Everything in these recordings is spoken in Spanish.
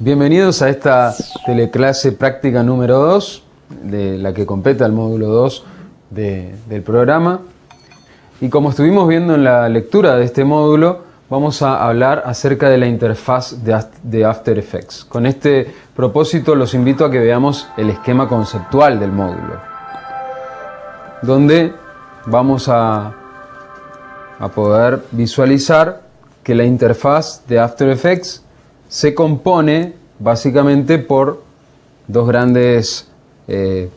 Bienvenidos a esta teleclase práctica número 2, de la que compete al módulo 2 del programa. Y como estuvimos viendo en la lectura de este módulo, vamos a hablar acerca de la interfaz de After Effects. Con este propósito los invito a que veamos el esquema conceptual del módulo, donde vamos a poder visualizar que la interfaz de After Effects se compone básicamente por dos grandes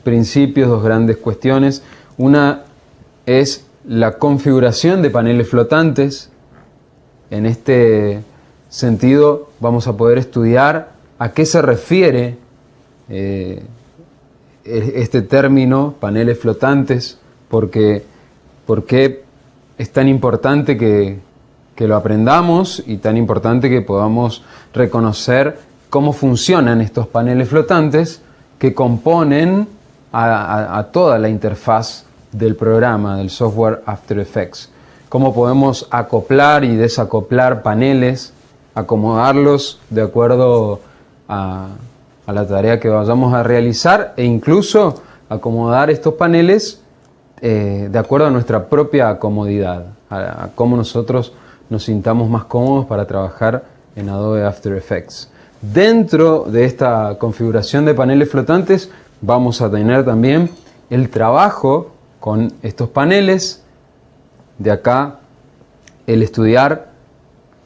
principios, dos grandes cuestiones. Una es la configuración de paneles flotantes. En este sentido vamos a poder estudiar a qué se refiere este término, paneles flotantes, por qué es tan importante que lo aprendamos y tan importante que podamos reconocer cómo funcionan estos paneles flotantes que componen a toda la interfaz del programa, del software After Effects. Cómo podemos acoplar y desacoplar paneles, acomodarlos de acuerdo a la tarea que vayamos a realizar e incluso acomodar estos paneles de acuerdo a nuestra propia comodidad, a cómo nosotros nos sintamos más cómodos para trabajar en Adobe After Effects. Dentro de esta configuración de paneles flotantes vamos a tener también el trabajo con estos paneles. De acá el estudiar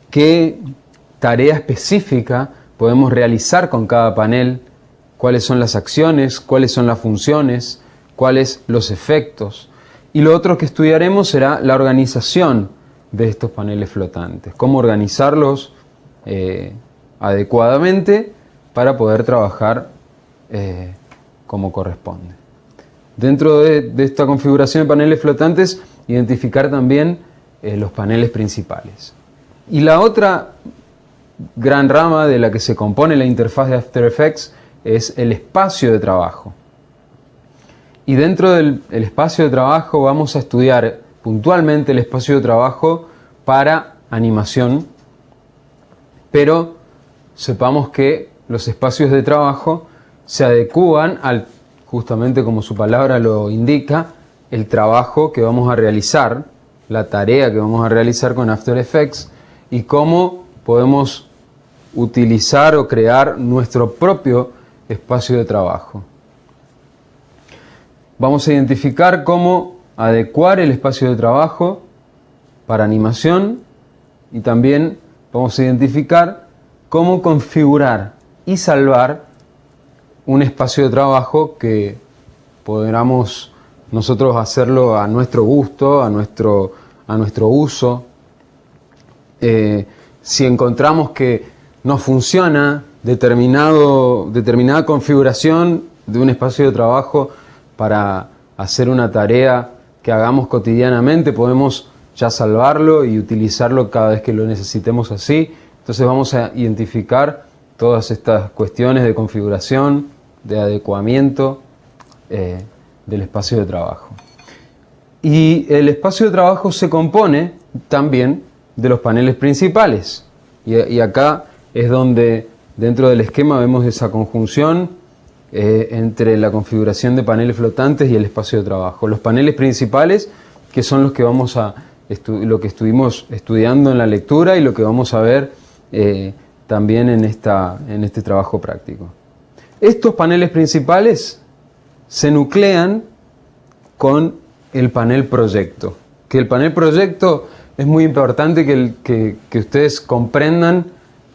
qué tarea específica podemos realizar con cada panel, cuáles son las acciones, cuáles son las funciones, cuáles los efectos. Y lo otro que estudiaremos será la organización de estos paneles flotantes, cómo organizarlos adecuadamente para poder trabajar como corresponde. Dentro de esta configuración de paneles flotantes, identificar también los paneles principales. Y la otra gran rama de la que se compone la interfaz de After Effects es el espacio de trabajo. Y dentro del espacio de trabajo vamos a estudiar puntualmente el espacio de trabajo para animación, pero sepamos que los espacios de trabajo se adecúan al, justamente como su palabra lo indica, el trabajo que vamos a realizar, la tarea que vamos a realizar con After Effects y cómo podemos utilizar o crear nuestro propio espacio de trabajo. Vamos a identificar cómo adecuar el espacio de trabajo para animación y también vamos a identificar cómo configurar y salvar un espacio de trabajo que podamos nosotros hacerlo a nuestro gusto, a nuestro uso. Si encontramos que no funciona determinada configuración de un espacio de trabajo para hacer una tarea que hagamos cotidianamente, podemos ya salvarlo y utilizarlo cada vez que lo necesitemos así. Entonces vamos a identificar todas estas cuestiones de configuración, de adecuamiento del espacio de trabajo. Y el espacio de trabajo se compone también de los paneles principales. Y acá es donde dentro del esquema vemos esa conjunción entre la configuración de paneles flotantes y el espacio de trabajo. Los paneles principales, que son los que lo que estuvimos estudiando en la lectura y lo que vamos a ver también en este trabajo práctico. Estos paneles principales se nuclean con el panel proyecto. Que el panel proyecto es muy importante que ustedes comprendan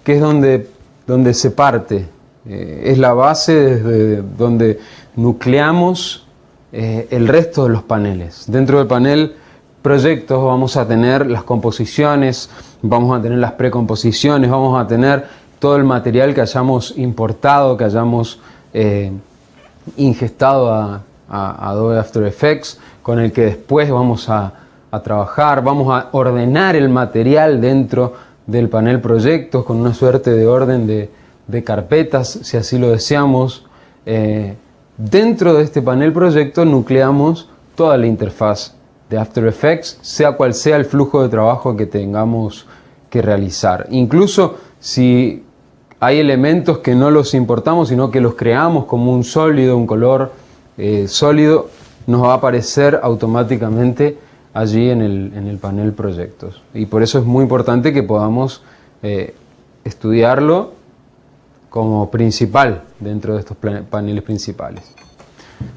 que es donde se parte. Es la base desde donde nucleamos el resto de los paneles. Dentro del panel proyectos vamos a tener las composiciones, vamos a tener las precomposiciones, vamos a tener todo el material que hayamos importado, que hayamos ingestado a Adobe After Effects, con el que después vamos a trabajar. Vamos a ordenar el material dentro del panel proyectos con una suerte de orden de carpetas, si así lo deseamos. Dentro de este panel proyecto nucleamos toda la interfaz de After Effects, sea cual sea el flujo de trabajo que tengamos que realizar. Incluso si hay elementos que no los importamos, sino que los creamos como un sólido, un color sólido, nos va a aparecer automáticamente allí en el panel proyectos. Y por eso es muy importante que podamos estudiarlo como principal dentro de estos paneles principales.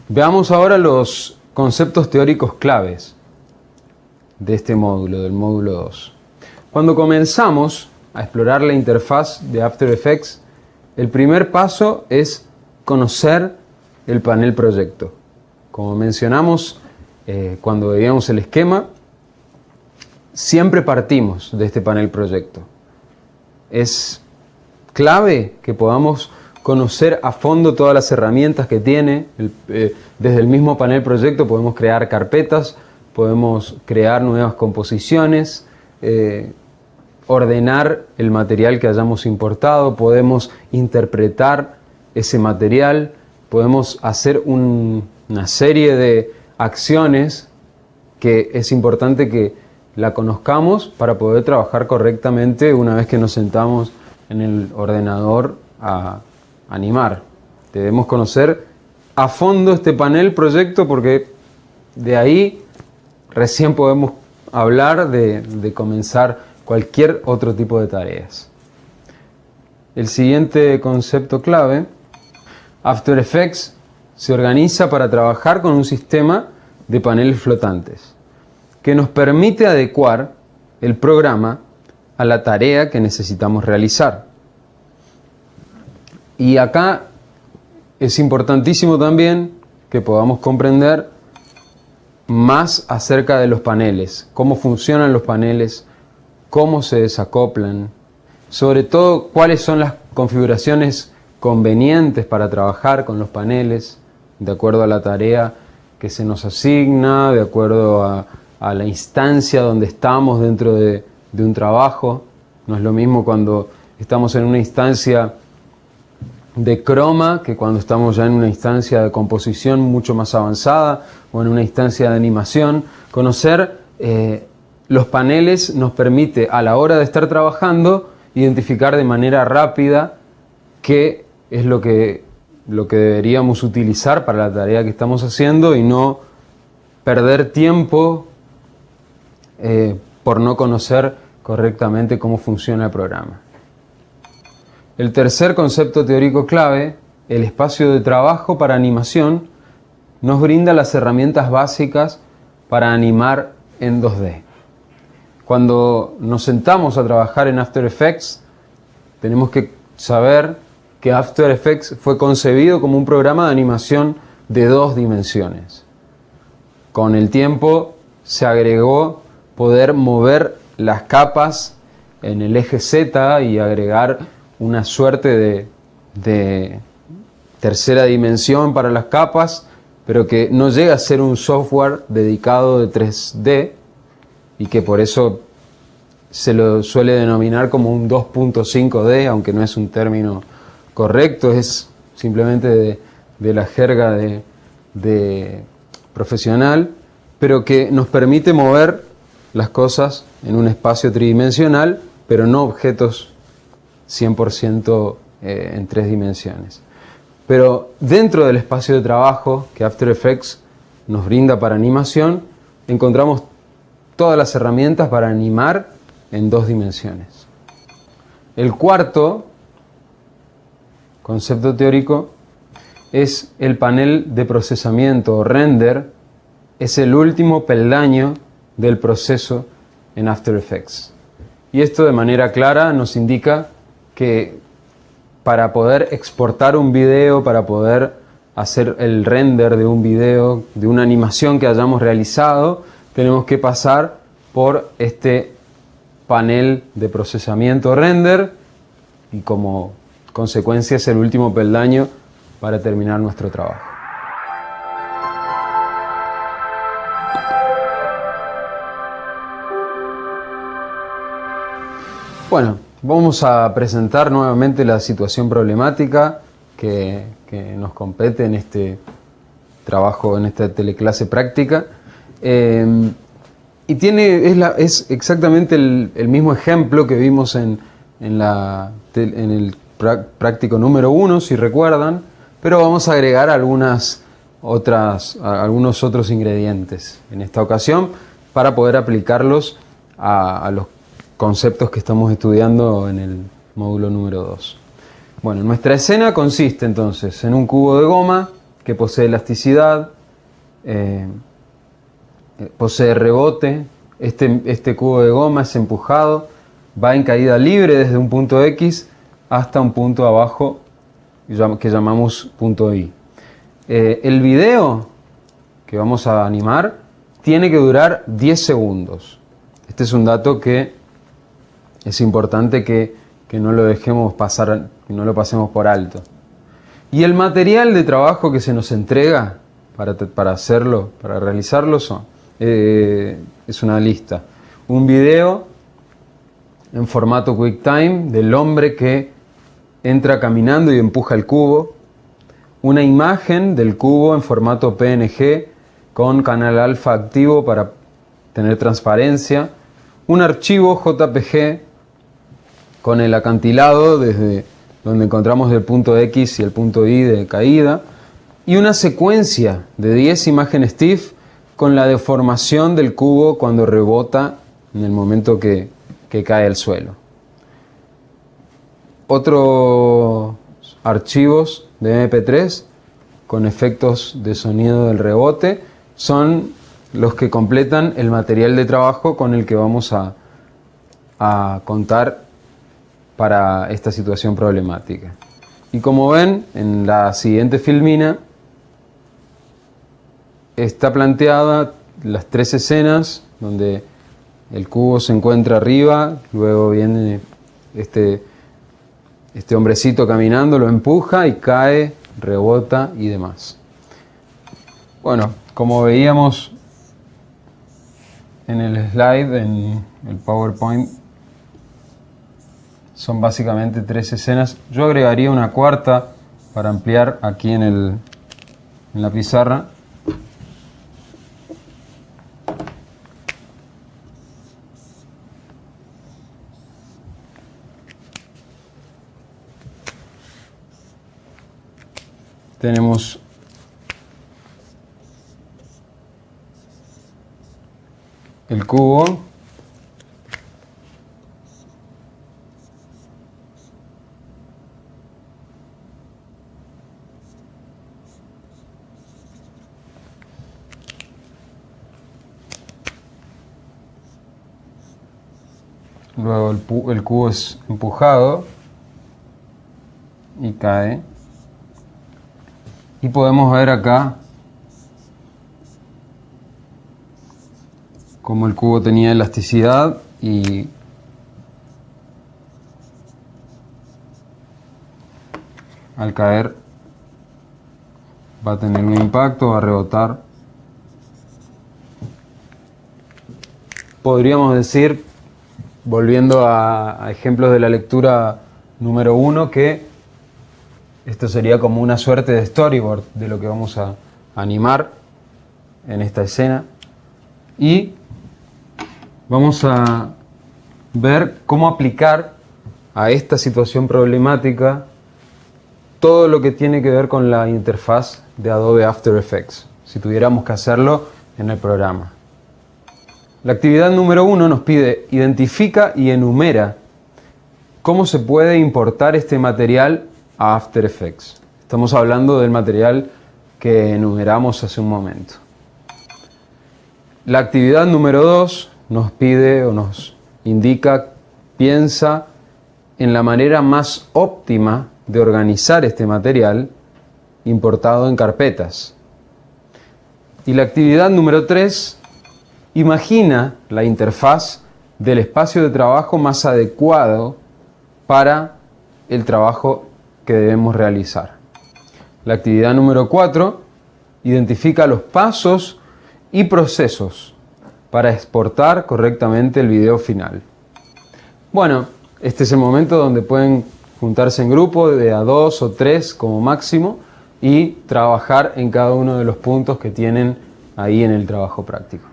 Veamos ahora los conceptos teóricos claves de este módulo, del módulo 2. Cuando comenzamos a explorar la interfaz de After Effects, el primer paso es conocer el panel proyecto. Como mencionamos cuando veíamos el esquema, siempre partimos de este panel proyecto. Es clave que podamos conocer a fondo todas las herramientas que tiene. Desde el mismo panel proyecto podemos crear carpetas, podemos crear nuevas composiciones, ordenar el material que hayamos importado, podemos interpretar ese material, podemos hacer una serie de acciones que es importante que la conozcamos para poder trabajar correctamente una vez que nos sentamos en el ordenador a animar. Debemos conocer a fondo este panel proyecto porque de ahí recién podemos hablar de comenzar cualquier otro tipo de tareas. El siguiente concepto clave: After Effects se organiza para trabajar con un sistema de paneles flotantes que nos permite adecuar el programa a la tarea que necesitamos realizar. Y acá es importantísimo también que podamos comprender más acerca de los paneles, cómo funcionan los paneles, cómo se desacoplan, sobre todo cuáles son las configuraciones convenientes para trabajar con los paneles, de acuerdo a la tarea que se nos asigna, de acuerdo a la instancia donde estamos dentro de un trabajo. No es lo mismo cuando estamos en una instancia de croma que cuando estamos ya en una instancia de composición mucho más avanzada o en una instancia de animación. Conocer los paneles nos permite, a la hora de estar trabajando, identificar de manera rápida qué es lo que deberíamos utilizar para la tarea que estamos haciendo y no perder tiempo por no conocer correctamente cómo funciona el programa. El tercer concepto teórico clave, el espacio de trabajo para animación, nos brinda las herramientas básicas para animar en 2D. Cuando nos sentamos a trabajar en After Effects, tenemos que saber que After Effects fue concebido como un programa de animación de 2 dimensiones. Con el tiempo se agregó poder mover las capas en el eje Z y agregar una suerte de tercera dimensión para las capas, pero que no llega a ser un software dedicado de 3D y que por eso se lo suele denominar como un 2.5D, aunque no es un término correcto, es simplemente de la jerga de profesional, pero que nos permite mover las cosas en un espacio tridimensional, pero no objetos 100% en 3 dimensiones. Pero dentro del espacio de trabajo que After Effects nos brinda para animación, encontramos todas las herramientas para animar en 2 dimensiones. El cuarto concepto teórico es el panel de procesamiento o render. Es el último peldaño del proceso en After Effects. Y esto de manera clara nos indica que para poder exportar un video, para poder hacer el render de un video, de una animación que hayamos realizado, tenemos que pasar por este panel de procesamiento render y como consecuencia es el último peldaño para terminar nuestro trabajo. Bueno, vamos a presentar nuevamente la situación problemática que nos compete en este trabajo, en esta teleclase práctica. Y es exactamente el mismo ejemplo que vimos en el práctico número 1, si recuerdan, pero vamos a agregar algunos otros ingredientes en esta ocasión para poder aplicarlos a los conceptos que estamos estudiando en el módulo número 2. Bueno, nuestra escena consiste entonces en un cubo de goma que posee elasticidad, posee rebote. Este cubo de goma es empujado, va en caída libre desde un punto X hasta un punto abajo que llamamos punto Y. El video que vamos a animar tiene que durar 10 segundos. Este es un dato que es importante que no lo dejemos pasar, que no lo pasemos por alto. Y el material de trabajo que se nos entrega para hacerlo, para realizarlo, es una lista. Un video en formato QuickTime del hombre que entra caminando y empuja el cubo. Una imagen del cubo en formato PNG con canal alfa activo para tener transparencia. Un archivo JPG con el acantilado desde donde encontramos el punto X y el punto Y de caída. Y una secuencia de 10 imágenes TIFF con la deformación del cubo cuando rebota en el momento que cae al suelo. Otros archivos de MP3 con efectos de sonido del rebote son los que completan el material de trabajo con el que vamos a contar para esta situación problemática. Y como ven, en la siguiente filmina está planteada las 3 escenas donde el cubo se encuentra arriba, luego viene este hombrecito caminando, lo empuja y cae, rebota y demás. Bueno, como veíamos en el slide, en el PowerPoint, son básicamente 3 escenas. Yo agregaría una cuarta para ampliar aquí en la pizarra. Tenemos el cubo, luego el cubo es empujado y cae. Y podemos ver acá cómo el cubo tenía elasticidad y al caer va a tener un impacto, va a rebotar. Podríamos decir, volviendo a ejemplos de la lectura número 1, que esto sería como una suerte de storyboard de lo que vamos a animar en esta escena. Y vamos a ver cómo aplicar a esta situación problemática todo lo que tiene que ver con la interfaz de Adobe After Effects, si tuviéramos que hacerlo en el programa. La actividad número 1 nos pide identifica y enumera cómo se puede importar este material a After Effects. Estamos hablando del material que enumeramos hace un momento. La actividad número 2 nos pide o nos indica, piensa en la manera más óptima de organizar este material importado en carpetas. Y la actividad número 3 imagina la interfaz del espacio de trabajo más adecuado para el trabajo que debemos realizar. La actividad número 4 identifica los pasos y procesos para exportar correctamente el video final. Bueno, este es el momento donde pueden juntarse en grupo de a 2 o 3 como máximo y trabajar en cada uno de los puntos que tienen ahí en el trabajo práctico.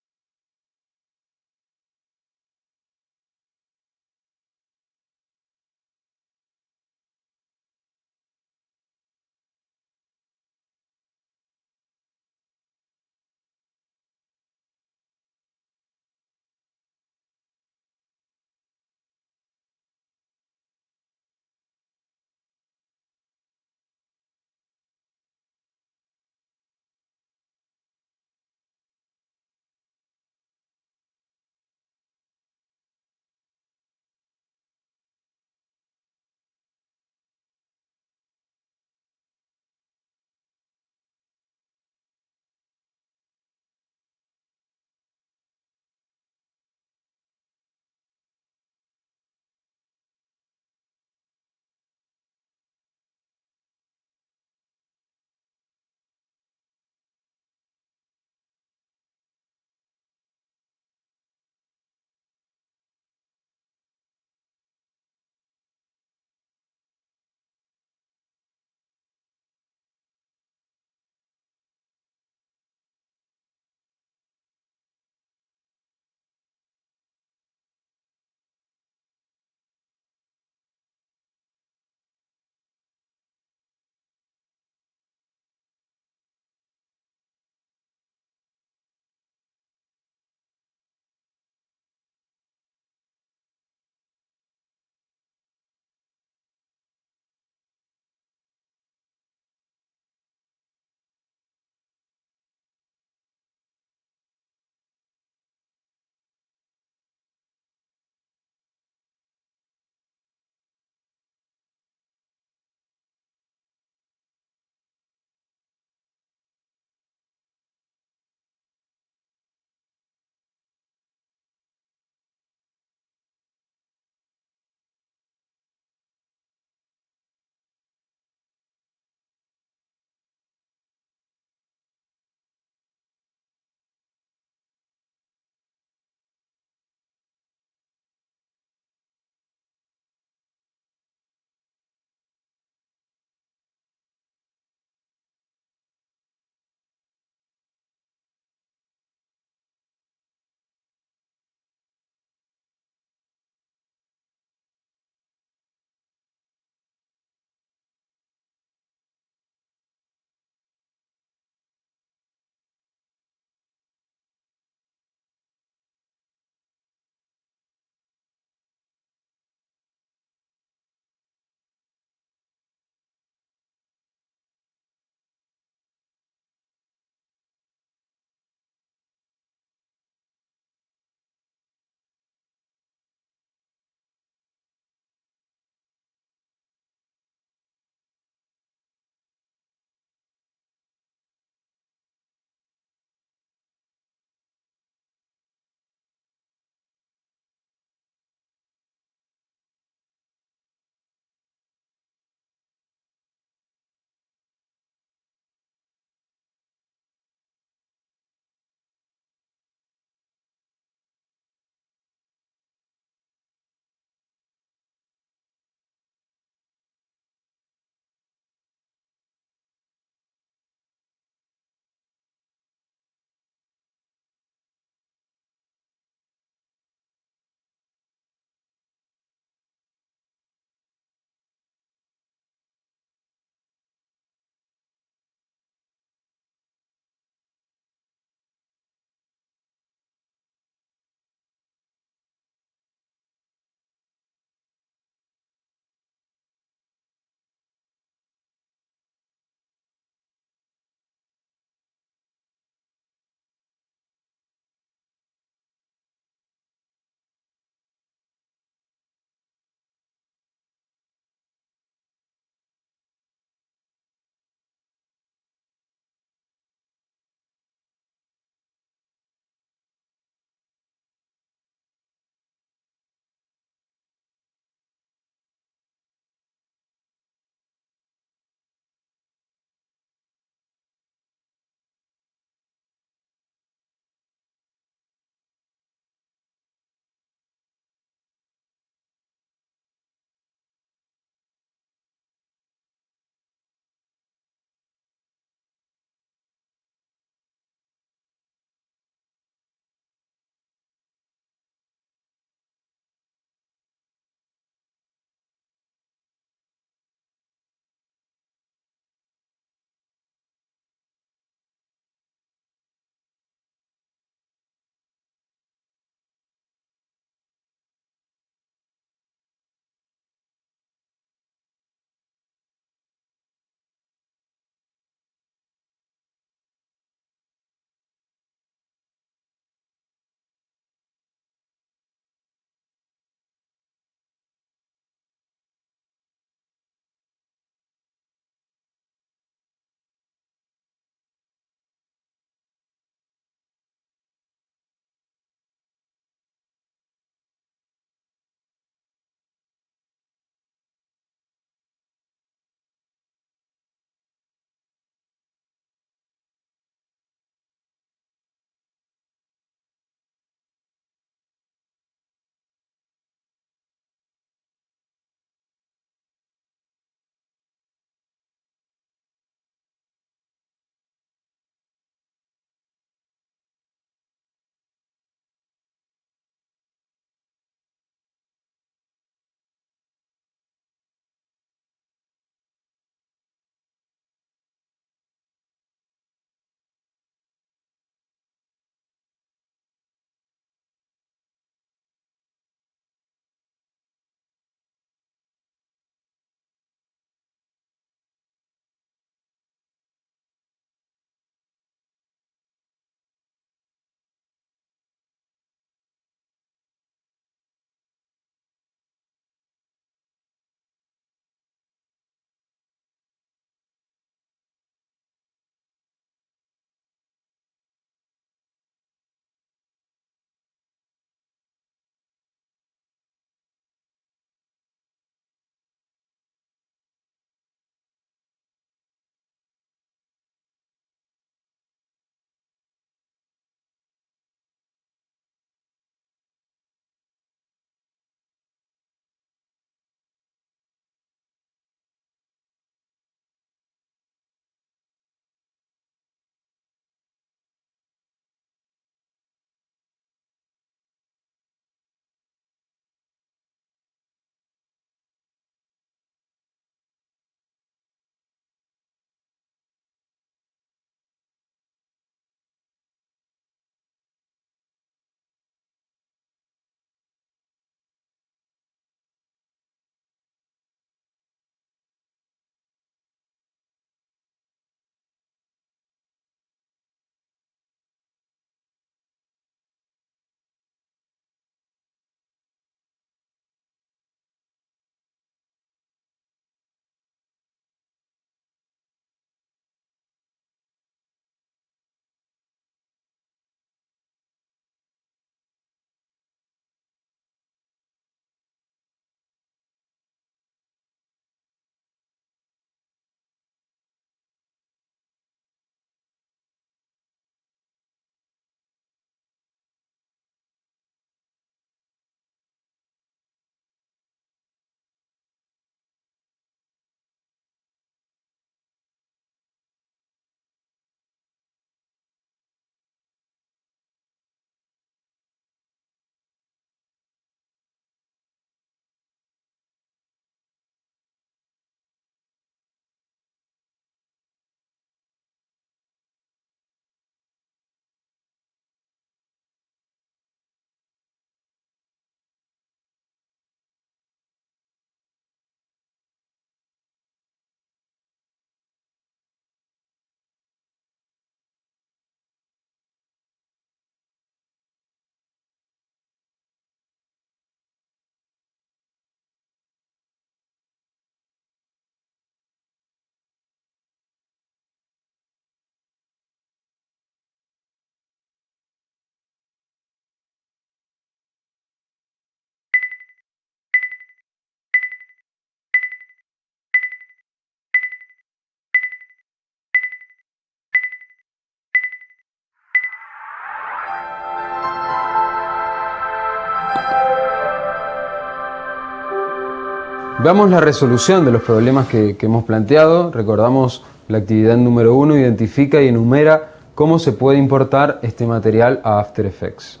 Veamos la resolución de los problemas que hemos planteado. Recordamos la actividad número 1, identifica y enumera cómo se puede importar este material a After Effects.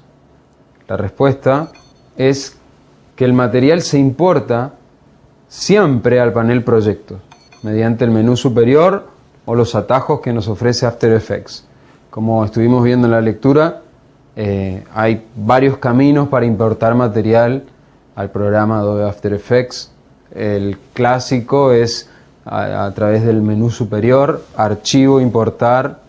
La respuesta es que el material se importa siempre al panel proyecto, mediante el menú superior o los atajos que nos ofrece After Effects. Como estuvimos viendo en la lectura, hay varios caminos para importar material al programa Adobe After Effects. El clásico es a través del menú superior, archivo, importar,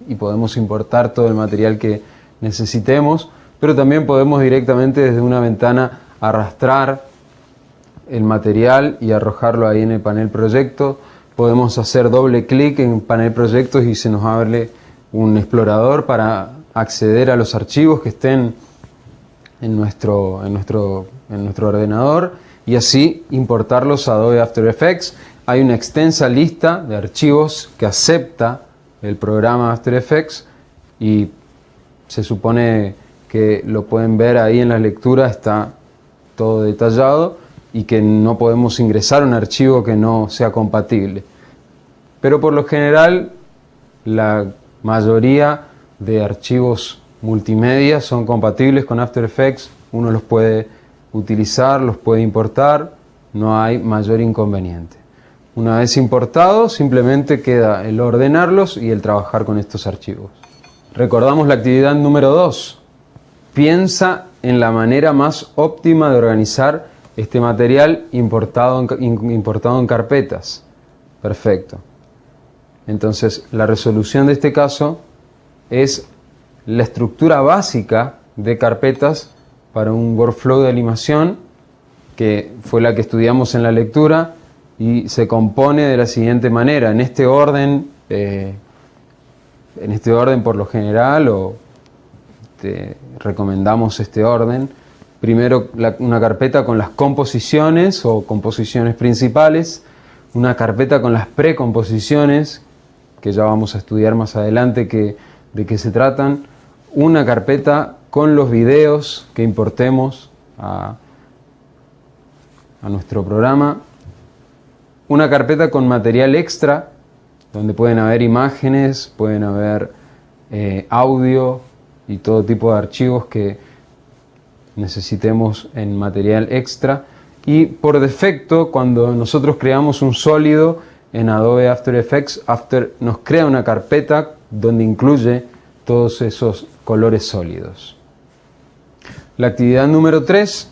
y podemos importar todo el material que necesitemos, pero también podemos directamente desde una ventana arrastrar el material y arrojarlo ahí en el panel proyecto. Podemos hacer doble clic en panel proyectos y se nos abre un explorador para acceder a los archivos que estén en nuestro ordenador y así importarlos a Adobe After Effects. Hay una extensa lista de archivos que acepta el programa After Effects y se supone que lo pueden ver ahí en la lectura, está todo detallado, y que no podemos ingresar un archivo que no sea compatible. Pero por lo general la mayoría de archivos multimedia son compatibles con After Effects. Uno los puede utilizar, los puede importar, no hay mayor inconveniente. Una vez importados, simplemente queda el ordenarlos y el trabajar con estos archivos. Recordamos la actividad número 2. Piensa en la manera más óptima de organizar este material importado en carpetas. Perfecto. Entonces, la resolución de este caso es la estructura básica de carpetas para un workflow de animación, que fue la que estudiamos en la lectura, y se compone de la siguiente manera. En este orden por lo general, o te recomendamos este orden. Primero una carpeta con las composiciones o composiciones principales, una carpeta con las precomposiciones, que ya vamos a estudiar más adelante de qué se tratan, una carpeta con los videos que importemos a nuestro programa, una carpeta con material extra, donde pueden haber imágenes, pueden haber audio y todo tipo de archivos que necesitemos en material extra. Y por defecto, cuando nosotros creamos un sólido en Adobe After Effects, nos crea una carpeta donde incluye todos esos colores sólidos. La actividad número 3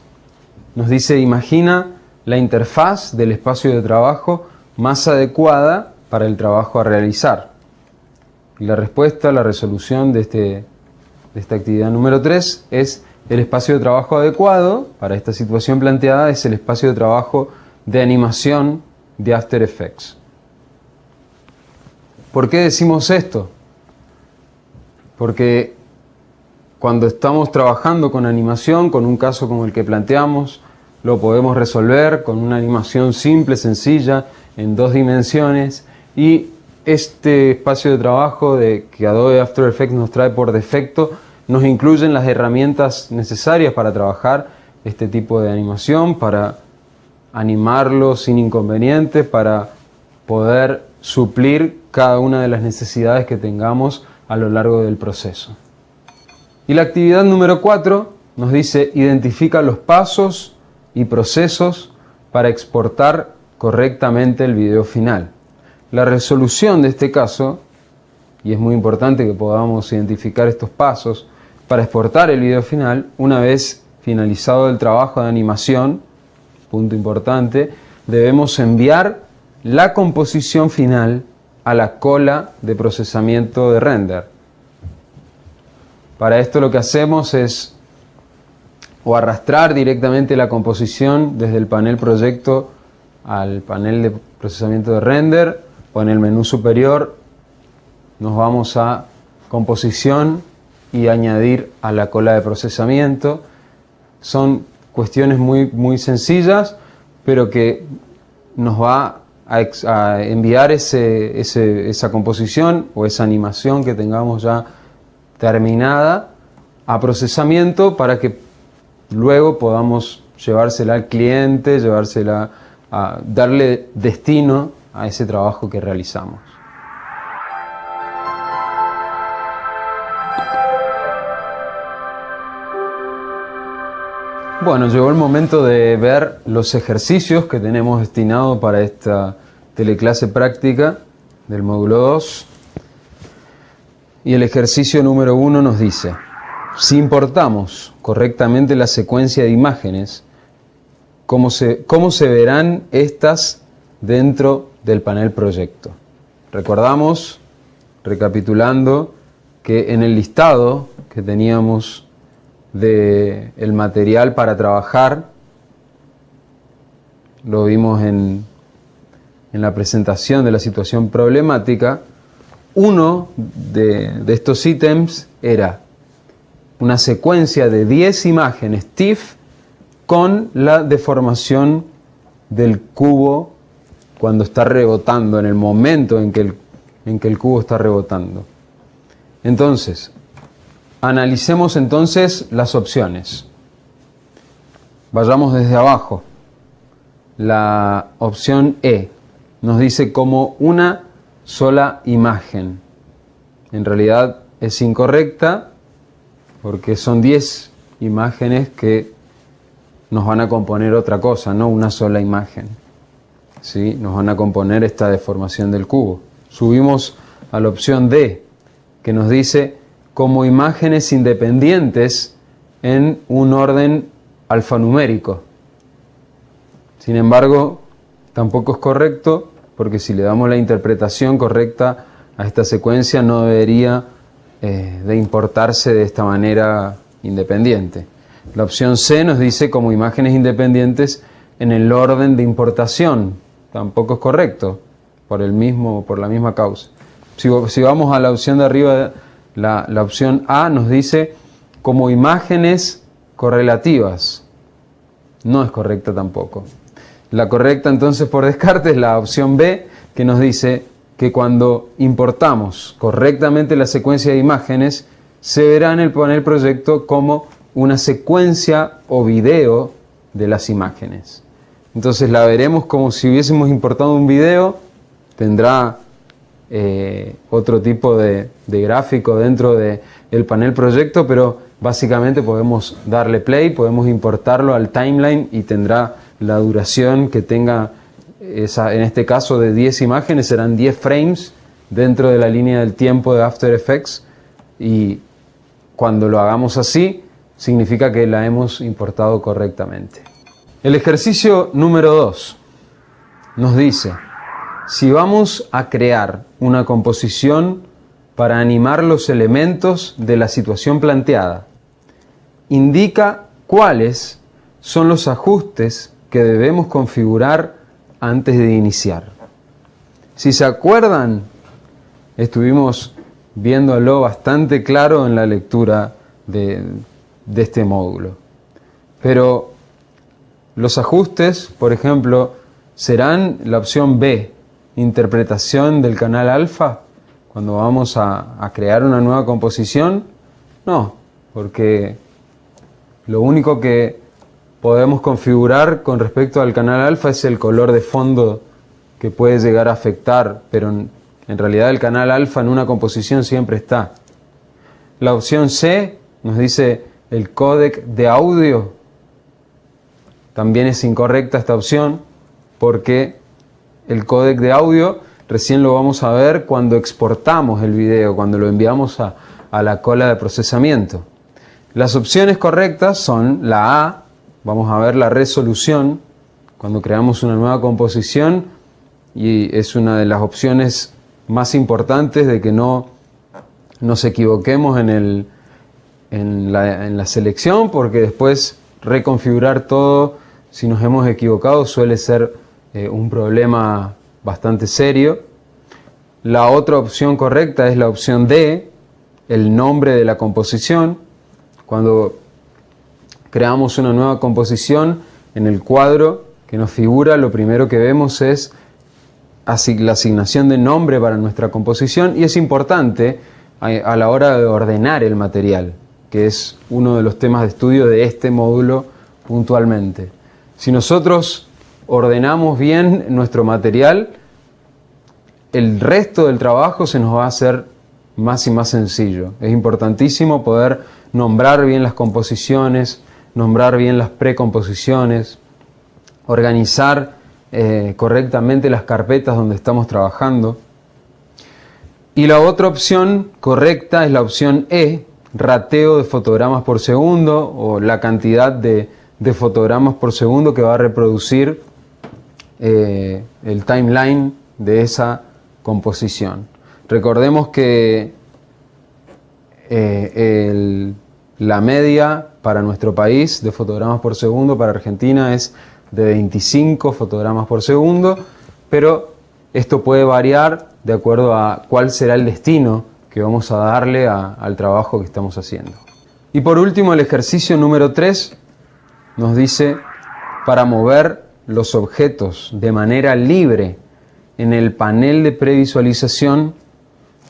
nos dice: imagina la interfaz del espacio de trabajo más adecuada para el trabajo a realizar. Y la respuesta, la resolución de esta actividad número 3 es: el espacio de trabajo adecuado para esta situación planteada es el espacio de trabajo de animación de After Effects. ¿Por qué decimos esto? Porque cuando estamos trabajando con animación, con un caso como el que planteamos, lo podemos resolver con una animación simple, sencilla, en 2 dimensiones, y este espacio de trabajo que Adobe After Effects nos trae por defecto nos incluyen las herramientas necesarias para trabajar este tipo de animación, para animarlo sin inconvenientes, para poder suplir cada una de las necesidades que tengamos a lo largo del proceso. Y la actividad número 4 nos dice: identifica los pasos y procesos para exportar correctamente el video final. La resolución de este caso, y es muy importante que podamos identificar estos pasos para exportar el video final, una vez finalizado el trabajo de animación, punto importante, debemos enviar la composición final a la cola de procesamiento de render. Para esto lo que hacemos es o arrastrar directamente la composición desde el panel proyecto al panel de procesamiento de render, o en el menú superior nos vamos a composición y añadir a la cola de procesamiento. Son cuestiones muy sencillas, pero que nos va a enviar esa composición o esa animación que tengamos ya terminada a procesamiento, para que luego podamos llevársela al cliente, llevársela a darle destino a ese trabajo que realizamos. Bueno, llegó el momento de ver los ejercicios que tenemos destinados para esta teleclase práctica del módulo 2. Y el ejercicio número 1 nos dice: si importamos correctamente la secuencia de imágenes, ¿cómo se verán estas dentro del panel proyecto? Recordamos, recapitulando, que en el listado que teníamos del material para trabajar, lo vimos en la presentación de la situación problemática, uno de estos ítems era una secuencia de 10 imágenes TIFF con la deformación del cubo cuando está rebotando, en el momento en que el cubo está rebotando. Entonces, analicemos entonces las opciones. Vayamos desde abajo. La opción E nos dice como una sola imagen. En realidad es incorrecta porque son 10 imágenes que nos van a componer otra cosa, no una sola imagen. ¿Sí? Nos van a componer esta deformación del cubo. Subimos a la opción D, que nos dice como imágenes independientes en un orden alfanumérico. Sin embargo, tampoco es correcto, porque si le damos la interpretación correcta a esta secuencia, no debería de importarse de esta manera independiente. La opción C nos dice como imágenes independientes en el orden de importación. Tampoco es correcto, por la misma causa. Si vamos a la opción de arriba, la opción A nos dice como imágenes correlativas. No es correcta tampoco. La correcta entonces por descarte es la opción B, que nos dice que cuando importamos correctamente la secuencia de imágenes, se verá en el panel proyecto como una secuencia o video de las imágenes. Entonces la veremos como si hubiésemos importado un video, tendrá otro tipo de gráfico dentro del panel proyecto, pero básicamente podemos darle play, podemos importarlo al timeline y tendrá la duración que tenga, en este caso de 10 imágenes, serán 10 frames dentro de la línea del tiempo de After Effects, y cuando lo hagamos así, significa que la hemos importado correctamente. El ejercicio número 2 nos dice: si vamos a crear una composición para animar los elementos de la situación planteada, indica cuáles son los ajustes que debemos configurar antes de iniciar. Si se acuerdan, estuvimos viéndolo bastante claro en la lectura de este módulo. Pero los ajustes, por ejemplo, serán la opción B, interpretación del canal alfa, cuando vamos a crear una nueva composición. No, porque lo único que podemos configurar con respecto al canal alfa es el color de fondo que puede llegar a afectar, pero en realidad el canal alfa en una composición siempre está. La opción C nos dice el códec de audio. También es incorrecta esta opción, porque el códec de audio recién lo vamos a ver cuando exportamos el video, cuando lo enviamos a la cola de procesamiento. Las opciones correctas son la A. Vamos a ver la resolución cuando creamos una nueva composición, y es una de las opciones más importantes de que no nos equivoquemos en la selección, porque después reconfigurar todo, si nos hemos equivocado, suele ser un problema bastante serio. La otra opción correcta es la opción D, el nombre de la composición. Cuando creamos una nueva composición, en el cuadro que nos figura, lo primero que vemos es la asignación de nombre para nuestra composición, y es importante a la hora de ordenar el material, que es uno de los temas de estudio de este módulo puntualmente. Si nosotros ordenamos bien nuestro material, el resto del trabajo se nos va a hacer más y más sencillo. Es importantísimo poder nombrar bien las composiciones, nombrar bien las precomposiciones, organizar correctamente las carpetas donde estamos trabajando. Y la otra opción correcta es la opción E, rateo de fotogramas por segundo, o la cantidad de fotogramas por segundo que va a reproducir el timeline de esa composición. Recordemos que la media para nuestro país de fotogramas por segundo para Argentina es de 25 fotogramas por segundo, pero esto puede variar de acuerdo a cuál será el destino que vamos a darle al trabajo que estamos haciendo. Y por último, el ejercicio número 3 nos dice: para mover los objetos de manera libre en el panel de previsualización,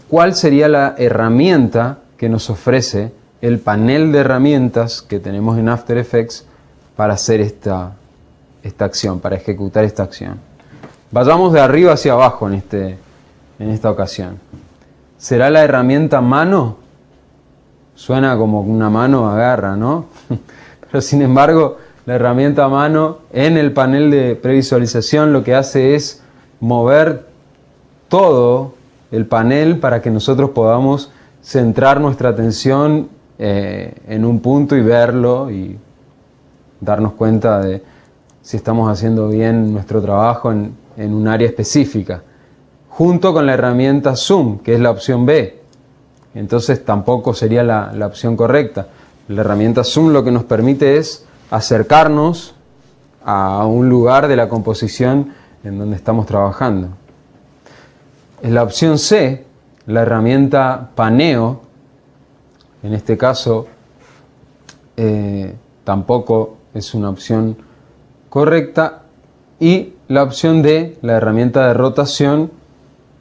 ¿cuál sería la herramienta que nos ofrece el panel de herramientas que tenemos en After Effects para hacer esta acción, para ejecutar esta acción? Vayamos de arriba hacia abajo en esta ocasión. ¿Será la herramienta mano? Suena como una mano agarra, ¿no? Pero sin embargo, la herramienta mano en el panel de previsualización lo que hace es mover todo el panel para que nosotros podamos centrar nuestra atención en un punto y verlo y darnos cuenta de si estamos haciendo bien nuestro trabajo en un área específica, junto con la herramienta Zoom, que es la opción B. Entonces tampoco sería la opción correcta. La herramienta Zoom lo que nos permite es acercarnos a un lugar de la composición en donde estamos trabajando. En la opción C, la herramienta paneo, en este caso tampoco es una opción correcta, y la opción D, la herramienta de rotación,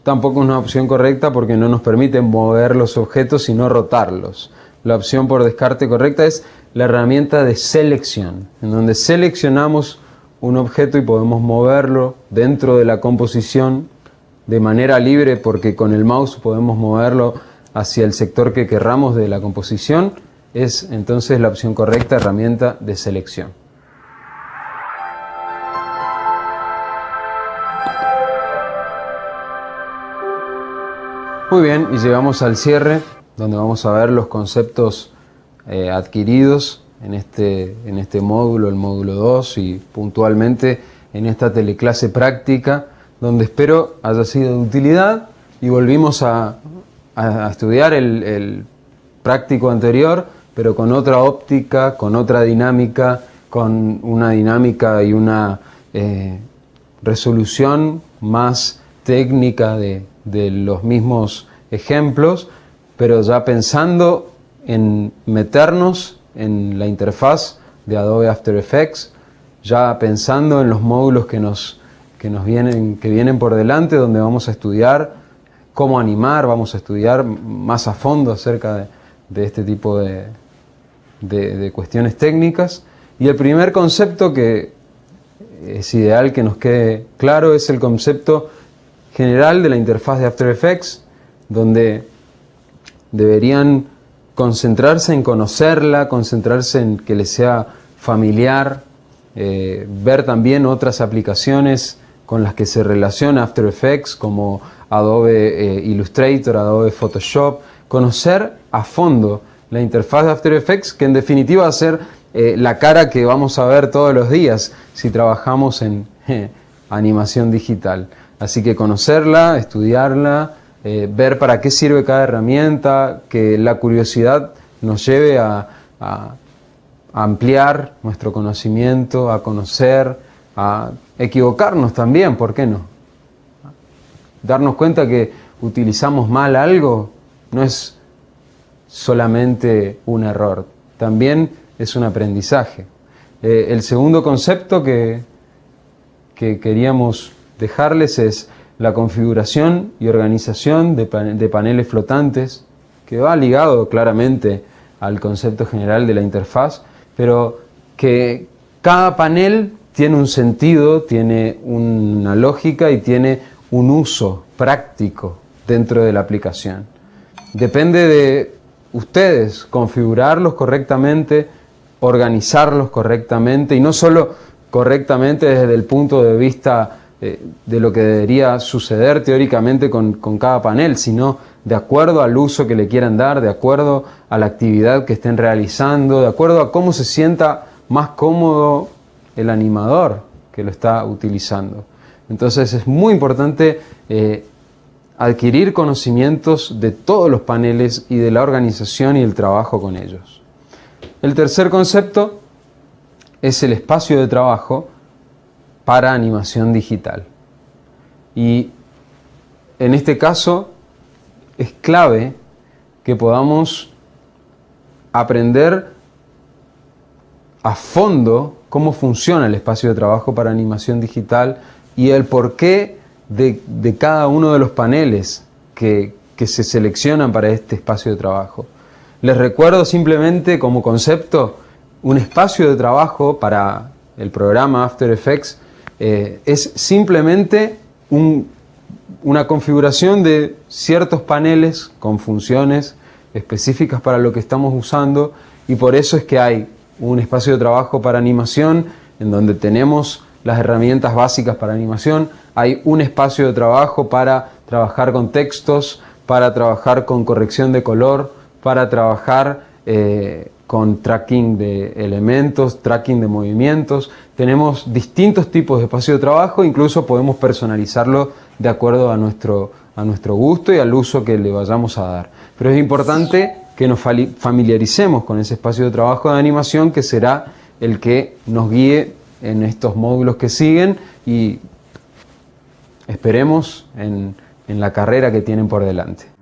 tampoco es una opción correcta porque no nos permite mover los objetos sino rotarlos. La opción por descarte correcta es la herramienta de selección, en donde seleccionamos un objeto y podemos moverlo dentro de la composición de manera libre, porque con el mouse podemos moverlo hacia el sector que querramos de la composición. Es entonces la opción correcta, herramienta de selección. Muy bien, y llegamos al cierre, donde vamos a ver los conceptos adquiridos en este módulo, el módulo 2, y puntualmente en esta teleclase práctica, donde espero haya sido de utilidad. Y volvimos a estudiar el práctico anterior, pero con otra óptica, con otra dinámica, con una dinámica y una resolución más técnica de los mismos ejemplos, pero ya pensando en meternos en la interfaz de Adobe After Effects, ya pensando en los módulos que vienen por delante, donde vamos a estudiar cómo animar, vamos a estudiar más a fondo acerca de este tipo de cuestiones técnicas. Y el primer concepto que es ideal que nos quede claro es el concepto general de la interfaz de After Effects, donde deberían concentrarse en conocerla, concentrarse en que les sea familiar, ver también otras aplicaciones con las que se relaciona After Effects, como Adobe Illustrator, Adobe Photoshop, conocer a fondo la interfaz de After Effects, que en definitiva va a ser la cara que vamos a ver todos los días si trabajamos en animación digital. Así que conocerla, estudiarla, ver para qué sirve cada herramienta, que la curiosidad nos lleve a ampliar nuestro conocimiento, a conocer, a equivocarnos también, ¿por qué no? Darnos cuenta que utilizamos mal algo no es solamente un error, también es un aprendizaje. El segundo concepto que queríamos dejarles es la configuración y organización de paneles flotantes, que va ligado claramente al concepto general de la interfaz, pero que cada panel tiene un sentido, tiene una lógica y tiene un uso práctico dentro de la aplicación. Depende de ustedes configurarlos correctamente, organizarlos correctamente, y no solo correctamente desde el punto de vista de lo que debería suceder teóricamente con cada panel, sino de acuerdo al uso que le quieran dar, de acuerdo a la actividad que estén realizando, de acuerdo a cómo se sienta más cómodo el animador que lo está utilizando. Entonces es muy importante adquirir conocimientos de todos los paneles y de la organización y el trabajo con ellos. El tercer concepto es el espacio de trabajo para animación digital. Y en este caso es clave que podamos aprender a fondo cómo funciona el espacio de trabajo para animación digital y el porqué de cada uno de los paneles que se seleccionan para este espacio de trabajo. Les recuerdo simplemente como concepto, un espacio de trabajo para el programa After Effects es simplemente una configuración de ciertos paneles con funciones específicas para lo que estamos usando, y por eso es que hay un espacio de trabajo para animación en donde tenemos las herramientas básicas para animación. Hay un espacio de trabajo para trabajar con textos, para trabajar con corrección de color, para trabajar con tracking de elementos, tracking de movimientos. Tenemos distintos tipos de espacio de trabajo, incluso podemos personalizarlo de acuerdo a nuestro gusto y al uso que le vayamos a dar. Pero es importante que nos familiaricemos con ese espacio de trabajo de animación, que será el que nos guíe en estos módulos que siguen, y esperemos en la carrera que tienen por delante.